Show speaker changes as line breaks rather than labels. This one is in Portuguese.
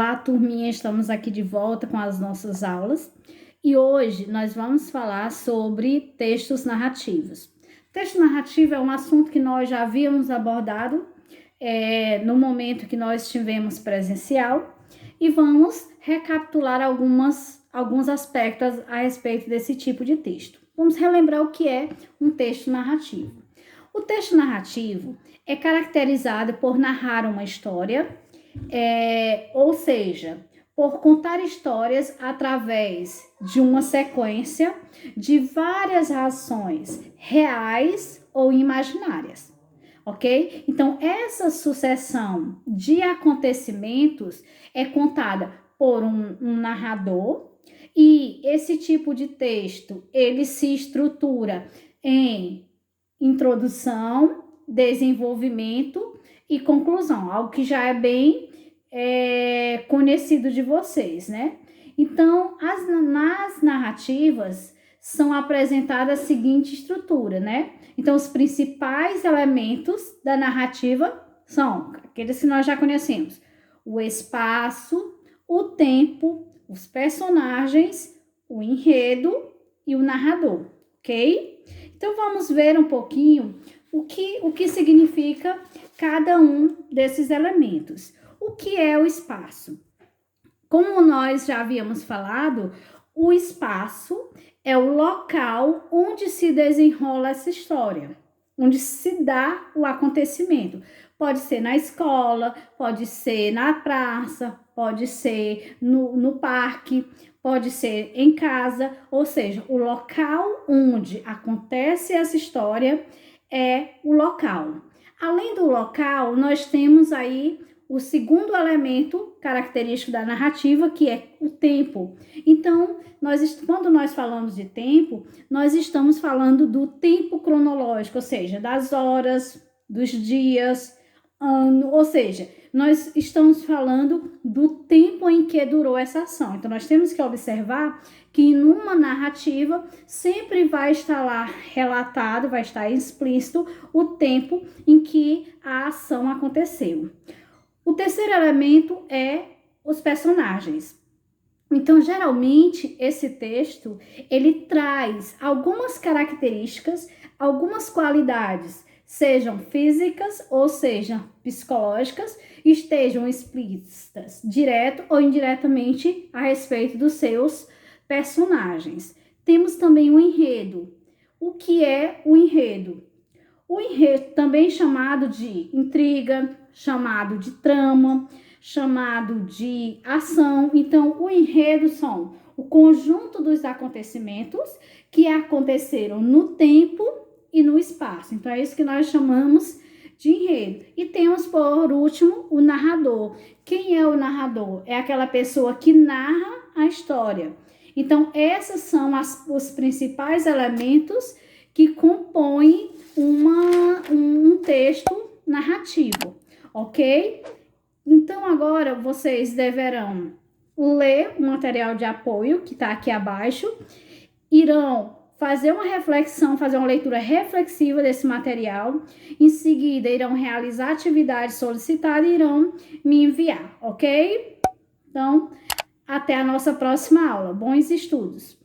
Olá, turminha, estamos aqui de volta com as nossas aulas e hoje nós vamos falar sobre textos narrativos. Texto narrativo é um assunto que nós já havíamos abordado no momento que nós tivemos presencial e vamos recapitular alguns aspectos a respeito desse tipo de texto. Vamos relembrar o que é um texto narrativo. O texto narrativo é caracterizado por narrar uma história, ou seja, por contar histórias através de uma sequência de várias ações reais ou imaginárias, ok? Então, essa sucessão de acontecimentos é contada por um narrador e esse tipo de texto, ele se estrutura em introdução, desenvolvimento e conclusão, algo que já é bem conhecido de vocês, né? Então, nas narrativas são apresentadas a seguinte estrutura, né? Então, os principais elementos da narrativa são aqueles que nós já conhecemos: o espaço, o tempo, os personagens, o enredo e o narrador, ok? Então, vamos ver um pouquinho o que significa cada um desses elementos. O que é o espaço? Como nós já havíamos falado, o espaço é o local onde se desenrola essa história, onde se dá o acontecimento. Pode ser na escola, pode ser na praça, pode ser no parque, pode ser em casa, ou seja, o local onde acontece essa história é o local. Além do local, nós temos aí o segundo elemento característico da narrativa, que é o tempo. Então, quando nós falamos de tempo, nós estamos falando do tempo cronológico, ou seja, das horas, dos dias, ano, ou seja, nós estamos falando do tempo em que durou essa ação. Então, nós temos que observar que numa narrativa sempre vai estar lá relatado, vai estar explícito o tempo em que a ação aconteceu. O terceiro elemento é os personagens. Então, geralmente, esse texto, ele traz algumas características, algumas qualidades, sejam físicas ou sejam psicológicas, estejam explícitas, direto ou indiretamente, a respeito dos seus personagens. Temos também o enredo. O que é o enredo? O enredo, também chamado de intriga, chamado de trama, chamado de ação. Então, o enredo são o conjunto dos acontecimentos que aconteceram no tempo e no espaço. Então, é isso que nós chamamos de enredo. E temos, por último, o narrador. Quem é o narrador? É aquela pessoa que narra a história. Então, esses são os principais elementos que compõem um texto narrativo, ok? Então, agora vocês deverão ler o material de apoio que está aqui abaixo, irão fazer uma reflexão, fazer uma leitura reflexiva desse material, em seguida irão realizar a atividade solicitada e irão me enviar, ok? Então, até a nossa próxima aula. Bons estudos!